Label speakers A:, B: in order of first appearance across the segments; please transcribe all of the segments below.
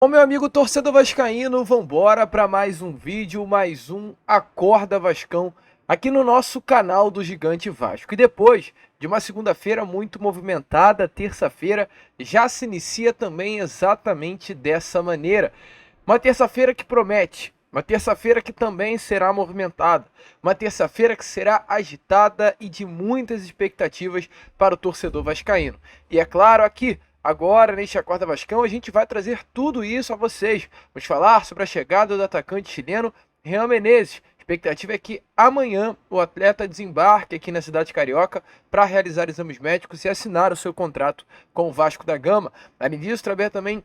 A: Ô meu amigo torcedor vascaíno, vambora para mais um vídeo, mais um Acorda Vascão aqui no nosso canal do Gigante Vasco. E depois de uma segunda-feira muito movimentada, terça-feira já se inicia também exatamente dessa maneira. Uma terça-feira que promete, uma terça-feira que também será movimentada, uma terça-feira que será agitada e de muitas expectativas para o torcedor vascaíno. E é claro, aqui agora, neste Acorda Vascão, a gente vai trazer tudo isso a vocês. Vamos falar sobre a chegada do atacante chileno Jean Menezes. A expectativa é que amanhã o atleta desembarque aqui na cidade carioca para realizar exames médicos e assinar o seu contrato com o Vasco da Gama. Além disso, trazer também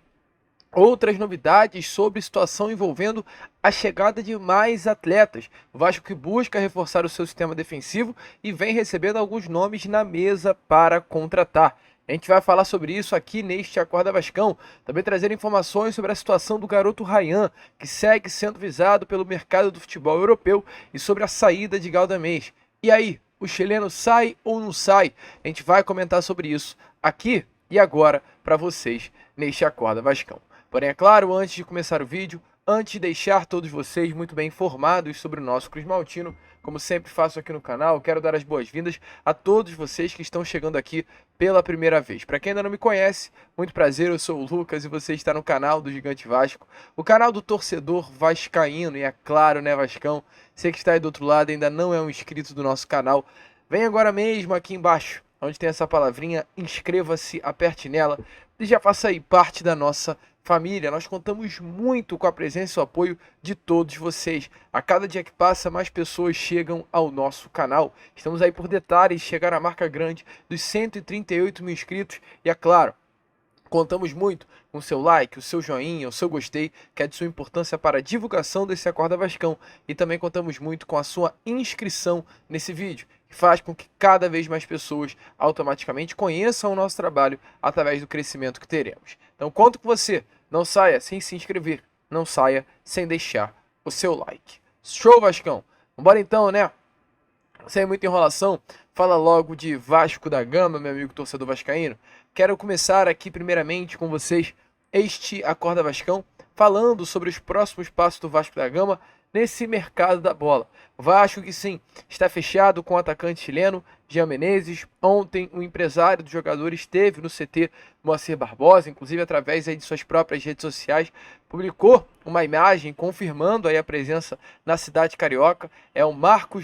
A: outras novidades sobre situação envolvendo a chegada de mais atletas. O Vasco que busca reforçar o seu sistema defensivo e vem recebendo alguns nomes na mesa para contratar. A gente vai falar sobre isso aqui neste Acorda Vascão. Também trazer informações sobre a situação do garoto Ryan, que segue sendo visado pelo mercado do futebol europeu, e sobre a saída de Galdamés. E aí, o chileno sai ou não sai? A gente vai comentar sobre isso aqui e agora para vocês neste Acorda Vascão. Porém, é claro, antes de começar o vídeo, antes de deixar todos vocês muito bem informados sobre o nosso Cruz Maltino, como sempre faço aqui no canal, quero dar as boas-vindas a todos vocês que estão chegando aqui pela primeira vez. Para quem ainda não me conhece, muito prazer, eu sou o Lucas e você está no canal do Gigante Vasco, o canal do torcedor vascaíno. E é claro, né, Vascão, você que está aí do outro lado e ainda não é um inscrito do nosso canal, vem agora mesmo aqui embaixo, onde tem essa palavrinha, inscreva-se, aperte nela e já faça aí parte da nossa família. Nós contamos muito com a presença e o apoio de todos vocês. A cada dia que passa, mais pessoas chegam ao nosso canal. Estamos aí por detalhes, chegar à marca grande dos 138 mil inscritos. E é claro, contamos muito com o seu like, o seu joinha, o seu gostei, que é de sua importância para a divulgação desse Acorda Vascão. E também contamos muito com a sua inscrição nesse vídeo, que faz com que cada vez mais pessoas automaticamente conheçam o nosso trabalho através do crescimento que teremos. Então conto com você, não saia sem se inscrever, não saia sem deixar o seu like. Show, Vascão! Vambora então, né? Sem muita enrolação, fala logo de Vasco da Gama, meu amigo torcedor vascaíno. Quero começar aqui primeiramente com vocês este Acorda Vascão, falando sobre os próximos passos do Vasco da Gama nesse mercado da bola. O Vasco que sim, está fechado com o atacante chileno Jean Menezes. Ontem o empresário do jogador esteve no CT Moacir Barbosa, inclusive através aí de suas próprias redes sociais, publicou uma imagem confirmando aí a presença na cidade carioca. É o Marco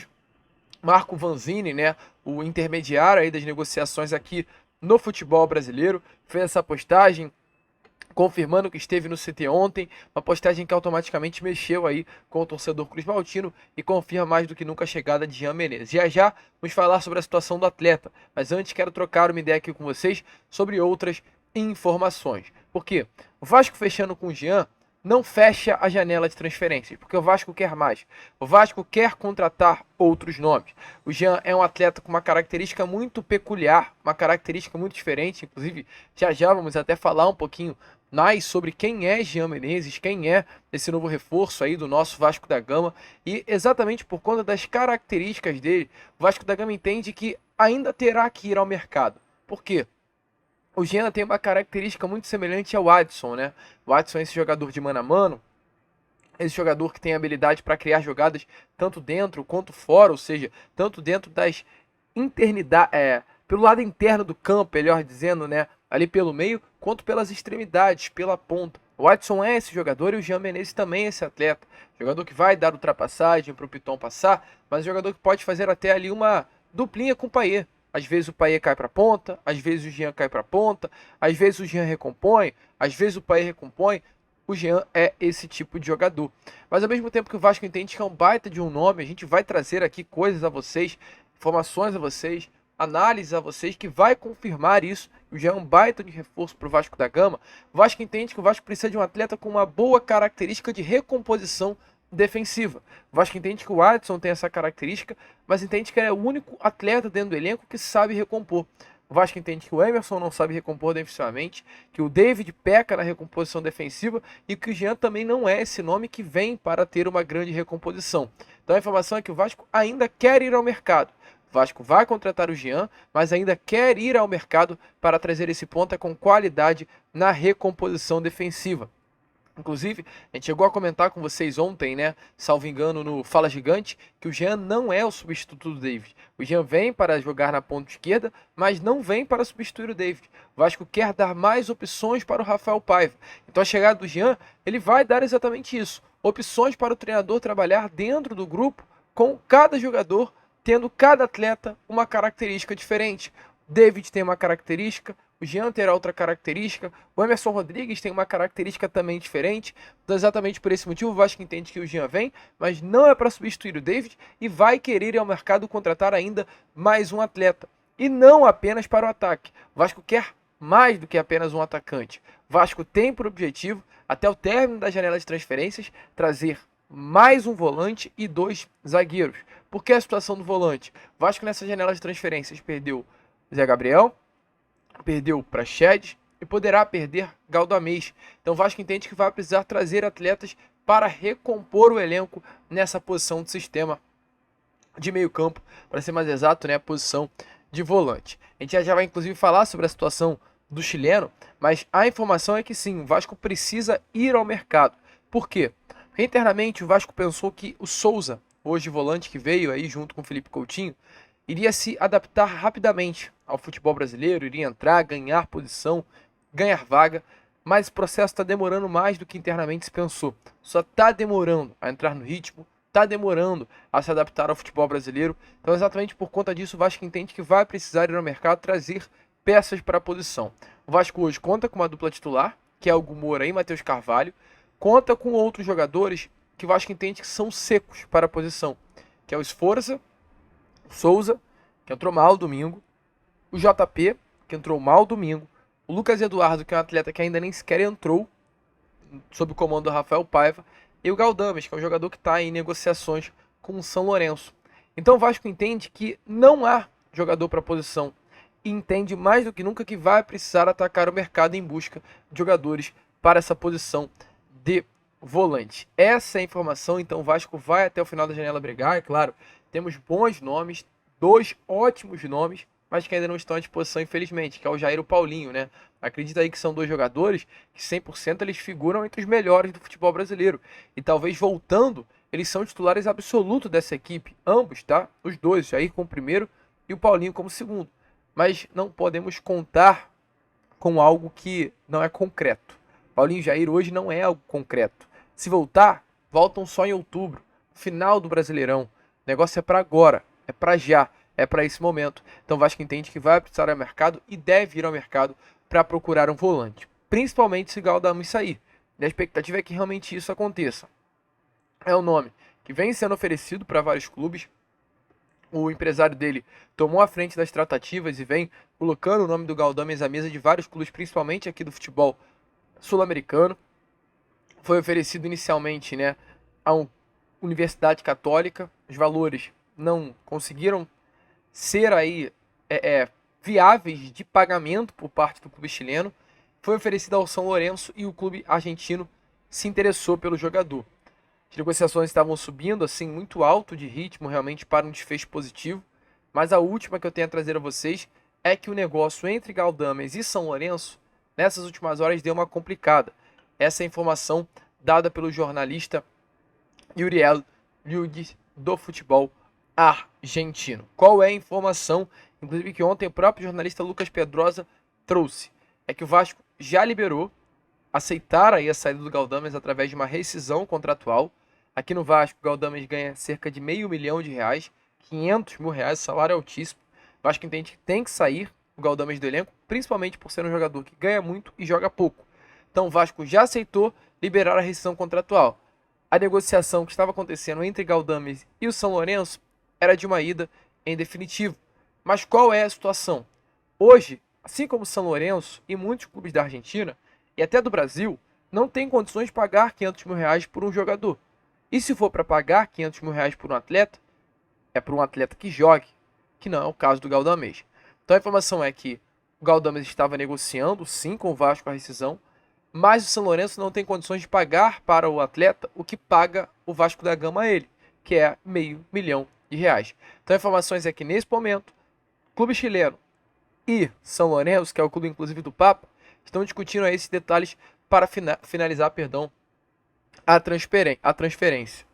A: Vanzini, né, o intermediário aí das negociações aqui no futebol brasileiro, fez essa postagem confirmando que esteve no CT ontem, uma postagem que automaticamente mexeu aí com o torcedor Cruz Maltino e confirma mais do que nunca a chegada de Jean Menezes. Já vamos falar sobre a situação do atleta, mas antes quero trocar uma ideia aqui com vocês sobre outras informações. Por quê? O Vasco fechando com o Jean não fecha a janela de transferências, porque o Vasco quer mais. O Vasco quer contratar outros nomes. O Jean é um atleta com uma característica muito peculiar, uma característica muito diferente. Inclusive, já vamos até falar um pouquinho mais sobre quem é Jean Menezes, quem é esse novo reforço aí do nosso Vasco da Gama. E exatamente por conta das características dele, o Vasco da Gama entende que ainda terá que ir ao mercado. Por quê? O Jean tem uma característica muito semelhante ao Adson, né? O Adson é esse jogador de mano a mano, esse jogador que tem habilidade para criar jogadas tanto dentro quanto fora, ou seja, tanto dentro das pelo lado interno do campo, melhor dizendo, né? Ali pelo meio, quanto pelas extremidades, pela ponta. O Adson é esse jogador e o Jean Menezes também é esse atleta. Jogador que vai dar ultrapassagem para o Piton passar, mas jogador que pode fazer até ali uma duplinha com o Payet. Às vezes o Payet cai para a ponta, às vezes o Jean cai para a ponta, às vezes o Jean recompõe, às vezes o Payet recompõe. O Jean é esse tipo de jogador. Mas ao mesmo tempo que o Vasco entende que é um baita de um nome, a gente vai trazer aqui coisas a vocês, informações a vocês, análises a vocês que vai confirmar isso. O Jean é um baita de reforço para o Vasco da Gama. O Vasco entende que o Vasco precisa de um atleta com uma boa característica de recomposição defensiva. O Vasco entende que o Adson tem essa característica, mas entende que ele é o único atleta dentro do elenco que sabe recompor. O Vasco entende que o Emerson não sabe recompor defensivamente, que o David peca na recomposição defensiva e que o Jean também não é esse nome que vem para ter uma grande recomposição. Então a informação é que o Vasco ainda quer ir ao mercado. O Vasco vai contratar o Jean, mas ainda quer ir ao mercado para trazer esse ponta com qualidade na recomposição defensiva. Inclusive, a gente chegou a comentar com vocês ontem, né? Salvo engano, no Fala Gigante, que o Jean não é o substituto do David. O Jean vem para jogar na ponta esquerda, mas não vem para substituir o David. O Vasco quer dar mais opções para o Rafael Paiva. Então a chegada do Jean, ele vai dar exatamente isso. Opções para o treinador trabalhar dentro do grupo, com cada jogador, tendo cada atleta uma característica diferente. O David tem uma característica, o Jean terá outra característica, o Emerson Rodrigues tem uma característica também diferente. Então, exatamente por esse motivo, o Vasco entende que o Jean vem, mas não é para substituir o David e vai querer ir ao mercado contratar ainda mais um atleta. E não apenas para o ataque. O Vasco quer mais do que apenas um atacante. O Vasco tem por objetivo, até o término da janela de transferências, trazer mais um volante e 2 zagueiros. Por que a situação do volante? O Vasco nessa janela de transferências perdeu Zé Gabriel, perdeu para Shed e poderá perder Galdamés. Então o Vasco entende que vai precisar trazer atletas para recompor o elenco nessa posição de sistema de meio campo, para ser mais exato, né, a posição de volante. A gente já vai inclusive falar sobre a situação do chileno, mas a informação é que sim, o Vasco precisa ir ao mercado. Por quê? Porque internamente o Vasco pensou que o Souza, hoje volante que veio aí junto com o Felipe Coutinho, iria se adaptar rapidamente ao futebol brasileiro, iria entrar, ganhar posição, ganhar vaga, mas o processo está demorando mais do que internamente se pensou. Só está demorando a entrar no ritmo, está demorando a se adaptar ao futebol brasileiro. Então, exatamente por conta disso, o Vasco entende que vai precisar ir ao mercado trazer peças para a posição. O Vasco hoje conta com uma dupla titular, que é o Hugo Moura e Matheus Carvalho, conta com outros jogadores que o Vasco entende que são secos para a posição, que é o Sforza, Souza, que entrou mal domingo, o JP, que entrou mal domingo, o Lucas Eduardo, que é um atleta que ainda nem sequer entrou, sob o comando do Rafael Paiva, e o Galdames, que é um jogador que está em negociações com o São Lourenço. Então o Vasco entende que não há jogador para a posição e entende mais do que nunca que vai precisar atacar o mercado em busca de jogadores para essa posição de volante. Essa é a informação, então o Vasco vai até o final da janela brigar, é claro. Temos bons nomes, 2 ótimos nomes, mas que ainda não estão à disposição, infelizmente, que é o Jair e o Paulinho, né? Acredita aí que são 2 jogadores que 100% eles figuram entre os melhores do futebol brasileiro. E talvez voltando, eles são titulares absolutos dessa equipe. Ambos, tá? Os dois, Jair como primeiro e o Paulinho como segundo. Mas não podemos contar com algo que não é concreto. Paulinho e Jair hoje não é algo concreto. Se voltar, voltam só em outubro, final do Brasileirão. O negócio é para agora, é para já, é para esse momento. Então o Vasco entende que vai precisar ir ao mercado e deve ir ao mercado para procurar um volante. Principalmente se Galdamés sair. E a expectativa é que realmente isso aconteça. É um nome que vem sendo oferecido para vários clubes. O empresário dele tomou a frente das tratativas e vem colocando o nome do Galdamés à mesa de vários clubes, principalmente aqui do futebol sul-americano. Foi oferecido inicialmente, né, a uma Universidade Católica. Os valores não conseguiram ser aí viáveis de pagamento por parte do clube chileno. Foi oferecido ao São Lourenço e o clube argentino se interessou pelo jogador. As negociações estavam subindo assim muito alto de ritmo realmente para um desfecho positivo, mas a última que eu tenho a trazer a vocês é que o negócio entre Galdamés e São Lourenço nessas últimas horas deu uma complicada. Essa é a informação dada pelo jornalista Uriel Lugis do futebol argentino. Qual é a informação, inclusive que ontem o próprio jornalista Lucas Pedrosa trouxe? É que o Vasco já liberou, aceitar aí a saída do Galdamés através de uma rescisão contratual. Aqui no Vasco, o Galdamés ganha cerca de R$500 mil, R$500 mil, salário altíssimo. O Vasco entende que tem que sair o Galdamés do elenco, principalmente por ser um jogador que ganha muito e joga pouco. Então o Vasco já aceitou liberar a rescisão contratual. A negociação que estava acontecendo entre Galdamés e o São Lourenço era de uma ida em definitivo. Mas qual é a situação? Hoje, assim como o São Lourenço e muitos clubes da Argentina e até do Brasil, não tem condições de pagar R$500 mil por um jogador. E se for para pagar R$500 mil por um atleta, é para um atleta que jogue, que não é o caso do Galdamés. Então a informação é que o Galdamés estava negociando, sim, com o Vasco a rescisão, mas o São Lourenço não tem condições de pagar para o atleta o que paga o Vasco da Gama a ele, que é R$500 mil. Então a informação é que nesse momento, clube chileno e São Lourenço, que é o clube inclusive do Papa, estão discutindo aí esses detalhes para finalizar, a transferência.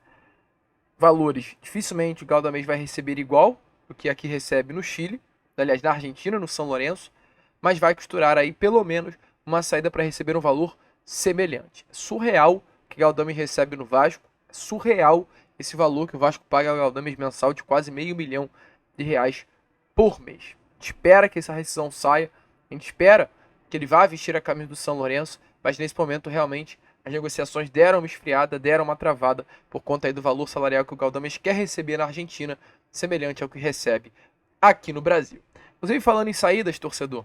A: Valores, dificilmente o Galdamés vai receber igual o que aqui recebe no Chile, aliás, na Argentina, no São Lourenço, mas vai costurar aí pelo menos uma saída para receber um valor semelhante. É surreal o que Galdamés recebe no Vasco, é surreal esse valor que o Vasco paga ao Galdamés mensal de quase R$500 mil por mês. A gente espera que essa rescisão saia, a gente espera que ele vá vestir a camisa do São Lourenço, mas nesse momento realmente as negociações deram uma esfriada, deram uma travada por conta aí do valor salarial que o Galdamés quer receber na Argentina, semelhante ao que recebe aqui no Brasil. Inclusive, falando em saídas, torcedor,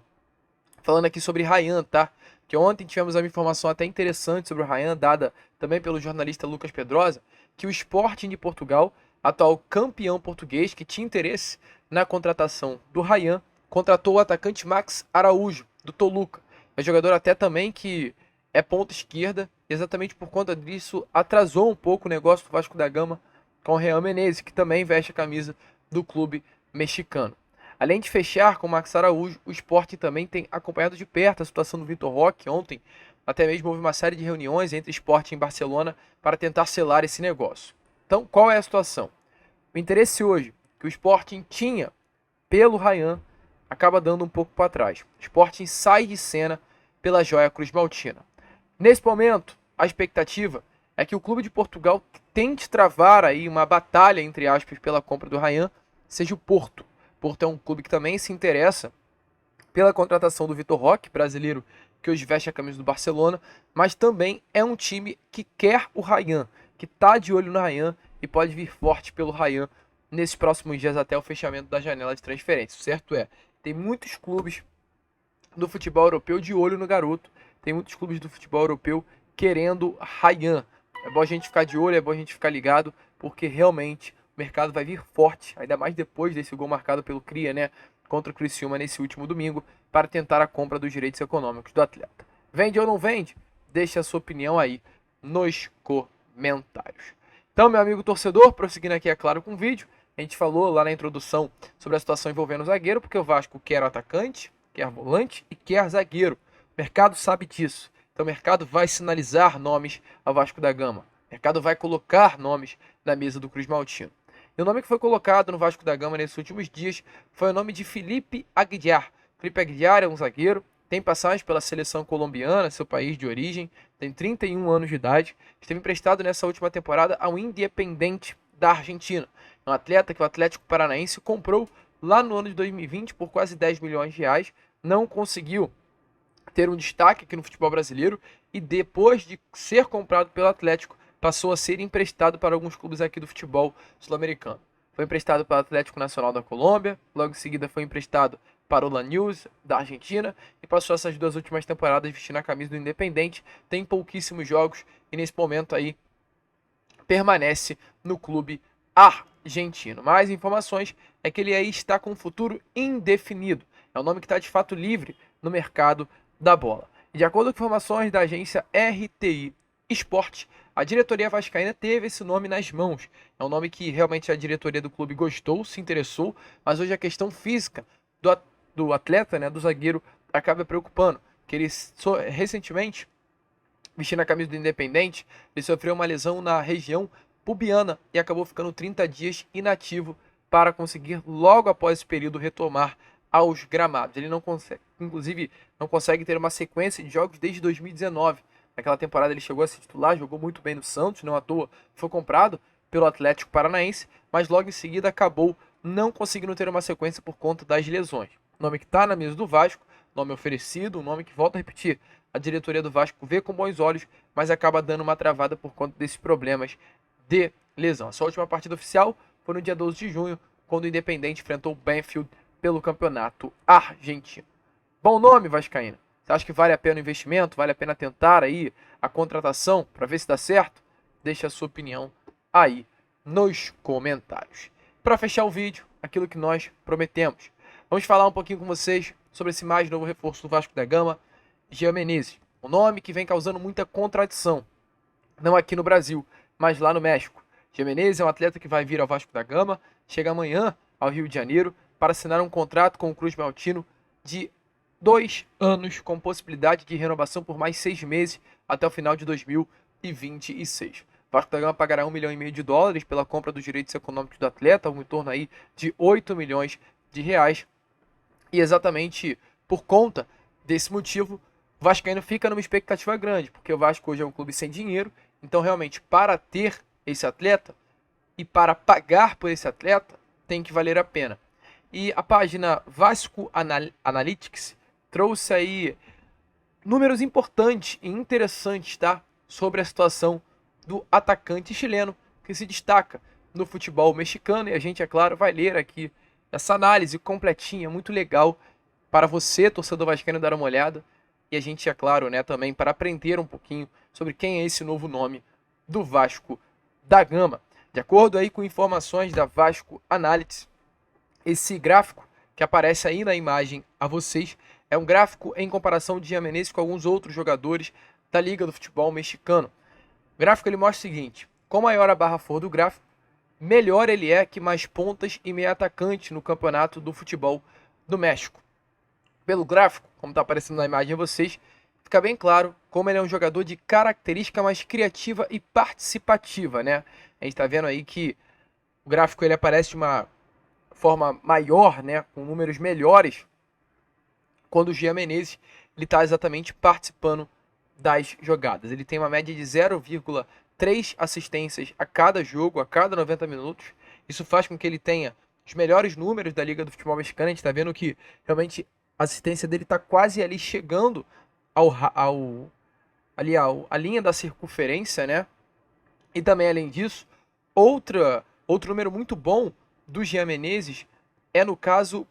A: falando aqui sobre Ryan, tá? Que ontem tivemos uma informação até interessante sobre o Ryan, dada também pelo jornalista Lucas Pedrosa, que o Sporting de Portugal, atual campeão português, que tinha interesse na contratação do Ryan, contratou o atacante Max Araújo, do Toluca. É um jogador até também que é ponta esquerda, e exatamente por conta disso atrasou um pouco o negócio do Vasco da Gama com o Real Menezes, que também veste a camisa do clube mexicano. Além de fechar com o Max Araújo, o Sport também tem acompanhado de perto a situação do Vitor Roque. Ontem até mesmo houve uma série de reuniões entre Sport e Barcelona para tentar selar esse negócio. Então, qual é a situação? O interesse hoje que o Sporting tinha pelo Ryan acaba dando um pouco para trás. O Sporting sai de cena pela joia cruz-maltina. Nesse momento, a expectativa é que o clube de Portugal tente travar aí uma batalha, entre aspas, pela compra do Ryan, seja o Porto. Porto é um clube que também se interessa pela contratação do Vitor Roque, brasileiro que hoje veste a camisa do Barcelona, mas também é um time que quer o Ryan, que está de olho no Ryan e pode vir forte pelo Ryan nesses próximos dias até o fechamento da janela de transferência. Certo é, tem muitos clubes do futebol europeu de olho no garoto, tem muitos clubes do futebol europeu querendo Ryan. É bom a gente ficar de olho, é bom a gente ficar ligado, porque realmente o mercado vai vir forte, ainda mais depois desse gol marcado pelo Cria, né, contra o Criciúma nesse último domingo, para tentar a compra dos direitos econômicos do atleta. Vende ou não vende? Deixe a sua opinião aí nos comentários. Então, meu amigo torcedor, prosseguindo aqui, é claro, com o vídeo, a gente falou lá na introdução sobre a situação envolvendo o zagueiro, porque o Vasco quer atacante, quer volante e quer zagueiro. O mercado sabe disso. Então o mercado vai sinalizar nomes ao Vasco da Gama. O mercado vai colocar nomes na mesa do Cruz Maltino. E o nome que foi colocado no Vasco da Gama nesses últimos dias foi o nome de Felipe Aguiar. Felipe Aguiar é um zagueiro, tem passagem pela seleção colombiana, seu país de origem, tem 31 anos de idade, esteve emprestado nessa última temporada ao Independiente da Argentina. É um atleta que o Atlético Paranaense comprou lá no ano de 2020 por quase 10 milhões de reais, não conseguiu ter um destaque aqui no futebol brasileiro e depois de ser comprado pelo Atlético, passou a ser emprestado para alguns clubes aqui do futebol sul-americano. Foi emprestado para o Atlético Nacional da Colômbia, logo em seguida foi emprestado para o Lanús da Argentina e passou essas duas últimas temporadas vestindo a camisa do Independente. Tem pouquíssimos jogos e nesse momento aí permanece no clube argentino. Mais informações é que ele aí está com um futuro indefinido. É um nome que está de fato livre no mercado da bola. E de acordo com informações da agência RTI Sport, a diretoria vascaína teve esse nome nas mãos. É um nome que realmente a diretoria do clube gostou, se interessou, mas hoje a questão física do atleta, né, do zagueiro, acaba preocupando. Que ele recentemente, vestindo a camisa do Independente, ele sofreu uma lesão na região pubiana e acabou ficando 30 dias inativo para conseguir logo após esse período retomar aos gramados. Ele não consegue, inclusive, não consegue ter uma sequência de jogos desde 2019. Naquela temporada ele chegou a se titular, jogou muito bem no Santos, não à toa foi comprado pelo Atlético Paranaense, mas logo em seguida acabou não conseguindo ter uma sequência por conta das lesões. O nome que está na mesa do Vasco, nome oferecido, um nome que, volta a repetir, a diretoria do Vasco vê com bons olhos, mas acaba dando uma travada por conta desses problemas de lesão. A sua última partida oficial foi no dia 12 de junho, quando o Independente enfrentou o Banfield pelo campeonato argentino. Bom nome, vascaíno. Você acha que vale a pena o investimento? Vale a pena tentar aí a contratação para ver se dá certo? Deixa a sua opinião aí nos comentários. Para fechar o vídeo, aquilo que nós prometemos. Vamos falar um pouquinho com vocês sobre esse mais novo reforço do Vasco da Gama, Jean Menezes. Um nome que vem causando muita contradição. Não aqui no Brasil, mas lá no México. Jean Menezes é um atleta que vai vir ao Vasco da Gama, chega amanhã ao Rio de Janeiro para assinar um contrato com o Cruz Maltino de 2 anos, com possibilidade de renovação por mais 6 meses até o final de 2022. 2026. O Vasco da Gama pagará US$ 1,5 milhão pela compra dos direitos econômicos do atleta, um em torno aí de R$ 8 milhões. E exatamente por conta desse motivo, o Vascaíno fica numa expectativa grande, porque o Vasco hoje é um clube sem dinheiro, então realmente para ter esse atleta e para pagar por esse atleta tem que valer a pena. E a página Vasco Analytics trouxe aí números importantes e interessantes, tá? Sobre a situação do atacante chileno que se destaca no futebol mexicano, e a gente, é claro, vai ler aqui essa análise completinha, muito legal, para você, torcedor vascaíno, dar uma olhada, e a gente, é claro, né, também para aprender um pouquinho sobre quem é esse novo nome do Vasco da Gama. De acordo aí com informações da Vasco Analytics, esse gráfico que aparece aí na imagem a vocês é um gráfico em comparação de Jean Menezes com alguns outros jogadores da Liga do Futebol Mexicano. O gráfico ele mostra o seguinte: quanto maior a barra for do gráfico, melhor ele é que mais pontas e meio atacante no campeonato do futebol do México. Pelo gráfico, como está aparecendo na imagem a vocês, fica bem claro como ele é um jogador de característica mais criativa e participativa, né? A gente está vendo aí que o gráfico ele aparece de uma forma maior, né, com números melhores, quando o Jean Menezes está exatamente participando das jogadas. Ele tem uma média de 0,3 assistências a cada jogo, a cada 90 minutos. Isso faz com que ele tenha os melhores números da Liga do Futebol Mexicano. A gente está vendo que realmente a assistência dele está quase ali chegando a linha da circunferência, né? E também, além disso, outro número muito bom do Jean Menezes é, no caso,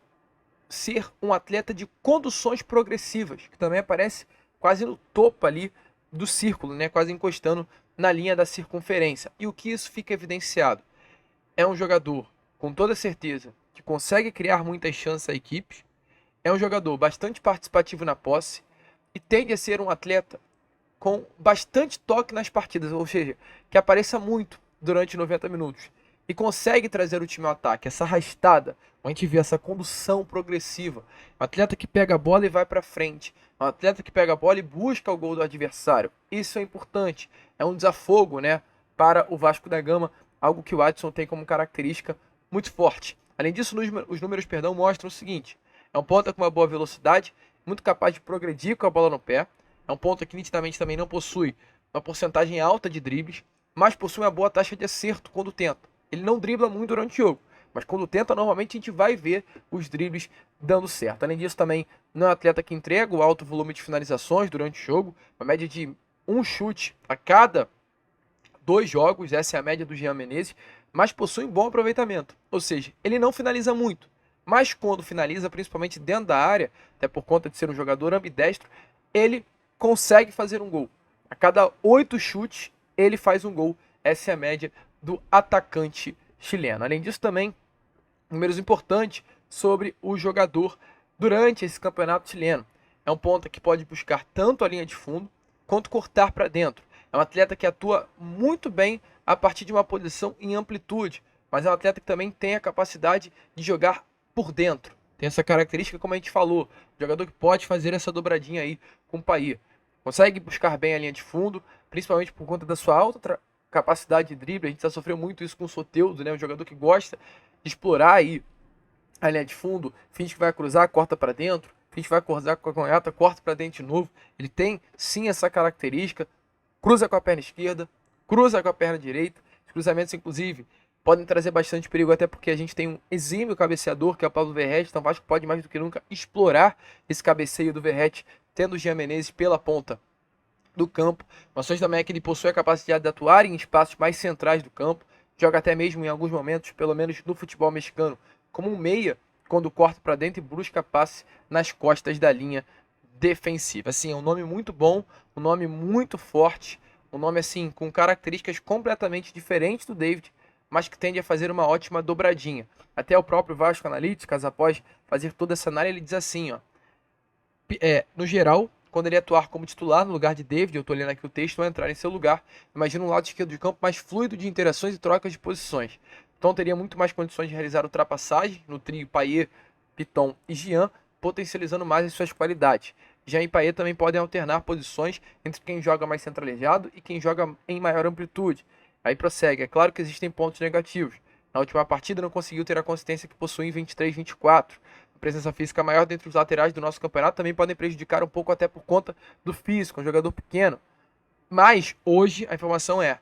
A: ser um atleta de conduções progressivas, que também aparece quase no topo ali do círculo, né? Quase encostando na linha da circunferência. E o que isso fica evidenciado? É um jogador, com toda certeza, que consegue criar muitas chances a equipes, é um jogador bastante participativo na posse e tende a ser um atleta com bastante toque nas partidas, ou seja, que apareça muito durante 90 minutos e consegue trazer o time ao ataque, essa arrastada, a gente vê essa condução progressiva, um atleta que pega a bola e vai para frente, um atleta que pega a bola e busca o gol do adversário. Isso é importante, é um desafogo, né, para o Vasco da Gama, algo que o Adson tem como característica muito forte. Além disso, os números mostram o seguinte: é um ponta com uma boa velocidade, muito capaz de progredir com a bola no pé, é um ponta que nitidamente também não possui uma porcentagem alta de dribles, mas possui uma boa taxa de acerto quando tenta. Ele não dribla muito durante o jogo, mas quando tenta, normalmente a gente vai ver os dribles dando certo. Além disso, também não é um atleta que entrega o alto volume de finalizações durante o jogo, uma média de um chute a cada 2 jogos, essa é a média do Jean Menezes, mas possui um bom aproveitamento. Ou seja, ele não finaliza muito, mas quando finaliza, principalmente dentro da área, até por conta de ser um jogador ambidestro, ele consegue fazer um gol. A cada 8 chutes, ele faz um gol. Essa é a média do atacante chileno. Além disso, também, números importantes sobre o jogador durante esse campeonato chileno. É um ponta que pode buscar tanto a linha de fundo, quanto cortar para dentro. É um atleta que atua muito bem a partir de uma posição em amplitude, mas é um atleta que também tem a capacidade de jogar por dentro. Tem essa característica, como a gente falou, jogador que pode fazer essa dobradinha aí com o Payet. Consegue buscar bem a linha de fundo, principalmente por conta da sua alta capacidade de drible. A gente já sofreu muito isso com o Soteldo, né? Um jogador que gosta de explorar aí a linha de fundo, finge que vai cruzar, corta para dentro, finge que vai cruzar com a canhota, corta para dentro de novo. Ele tem sim essa característica, cruza com a perna esquerda, cruza com a perna direita. Os cruzamentos, inclusive, podem trazer bastante perigo, até porque a gente tem um exímio cabeceador, que é o Pablo Verratti, então o Vasco pode mais do que nunca explorar esse cabeceio do Verratti, tendo o Jean Menezes pela ponta do campo. Mostrando também é que ele possui a capacidade de atuar em espaços mais centrais do campo, joga até mesmo em alguns momentos, pelo menos no futebol mexicano, como um meia, quando corta para dentro e busca passe nas costas da linha defensiva. Assim, é um nome muito bom, um nome muito forte, um nome assim com características completamente diferentes do David, mas que tende a fazer uma ótima dobradinha. Até o próprio Vasco Analytics, após fazer toda essa análise, ele diz assim, ó, no geral, quando ele atuar como titular no lugar de David, eu estou lendo aqui o texto, vai entrar em seu lugar, imagina um lado esquerdo de campo mais fluido de interações e trocas de posições. Então teria muito mais condições de realizar ultrapassagem no trio Payet, Piton e Jean, potencializando mais as suas qualidades. Jean e Payet também podem alternar posições entre quem joga mais centralizado e quem joga em maior amplitude. Aí prossegue, é claro que existem pontos negativos. Na última partida não conseguiu ter a consistência que possui em 23, 24. A presença física maior dentre os laterais do nosso campeonato também podem prejudicar um pouco até por conta do físico, um jogador pequeno. Mas hoje a informação é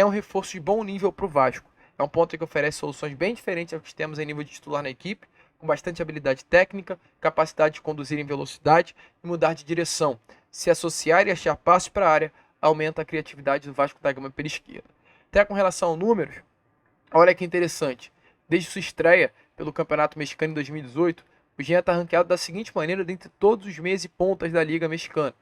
A: um reforço de bom nível para o Vasco. É um ponto que oferece soluções bem diferentes ao que temos em nível de titular na equipe, com bastante habilidade técnica, capacidade de conduzir em velocidade e mudar de direção. Se associar e achar passos para a área, aumenta a criatividade do Vasco da Gama pela esquerda. Até com relação a números, olha que interessante. Desde sua estreia pelo Campeonato Mexicano em 2018, o Jean está ranqueado da seguinte maneira dentre todos os meias e pontas da Liga Mexicana.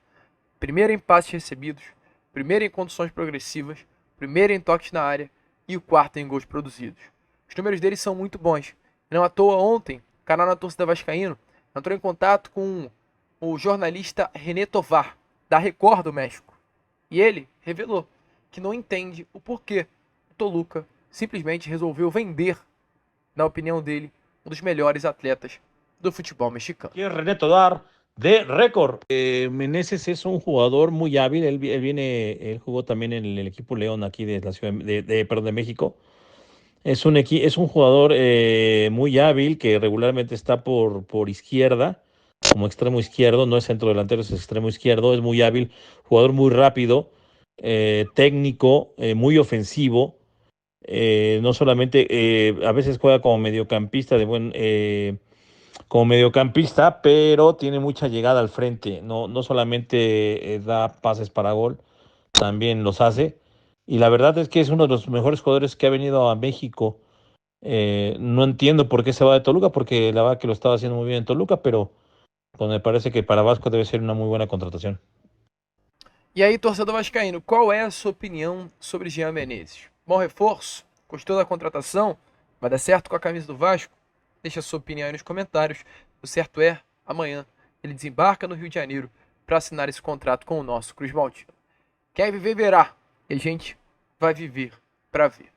A: Primeiro em passes recebidos, primeiro em conduções progressivas, primeiro em toques na área e o quarto em gols produzidos. Os números dele são muito bons. Não à toa ontem, o canal na torcida vascaíno entrou em contato com o jornalista René Tovar, da Record do México. E ele revelou que não entende o porquê o Toluca simplesmente resolveu vender, na opinião dele, um dos melhores atletas do futebol mexicano.
B: Aquí es René Tovar de Récord. Meneses es un jugador muy hábil. Él jugó también en el equipo León aquí de la ciudad perdón, de México. Es un jugador muy hábil que regularmente está por izquierda, como extremo izquierdo, no es centro delantero, es extremo izquierdo, es muy hábil, jugador muy rápido, técnico, muy ofensivo. No solamente, a veces juega como mediocampista como mediocampista, pero tiene mucha llegada al frente. No solamente da pases para gol, también los hace. Y la verdad es que es uno de los mejores jugadores que ha venido a México. No entiendo por qué se va de Toluca, porque la verdad que lo estaba haciendo muy bien en Toluca, pero pues me parece que para Vasco debe ser una muy buena contratación.
A: E aí, torcedor vascaíno, qual é a sua opinião sobre Jean Menezes? Bom reforço? Gostou da contratação? Vai dar certo com a camisa do Vasco? Deixa a sua opinião aí nos comentários. O certo é, amanhã, ele desembarca no Rio de Janeiro para assinar esse contrato com o nosso Cruz Maltino. Quer viver, verá. E a gente vai viver para ver.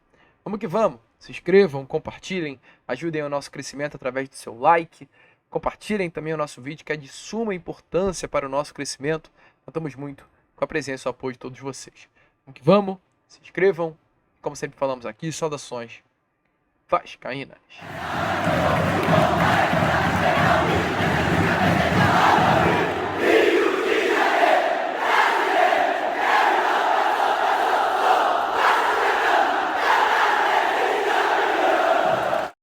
A: Vamos que vamos. Se inscrevam, compartilhem, ajudem o nosso crescimento através do seu like. Compartilhem também o nosso vídeo, que é de suma importância para o nosso crescimento. Contamos muito com a presença e o apoio de todos vocês. Vamos que vamos. Se inscrevam. Como sempre falamos aqui, saudações vascaínas.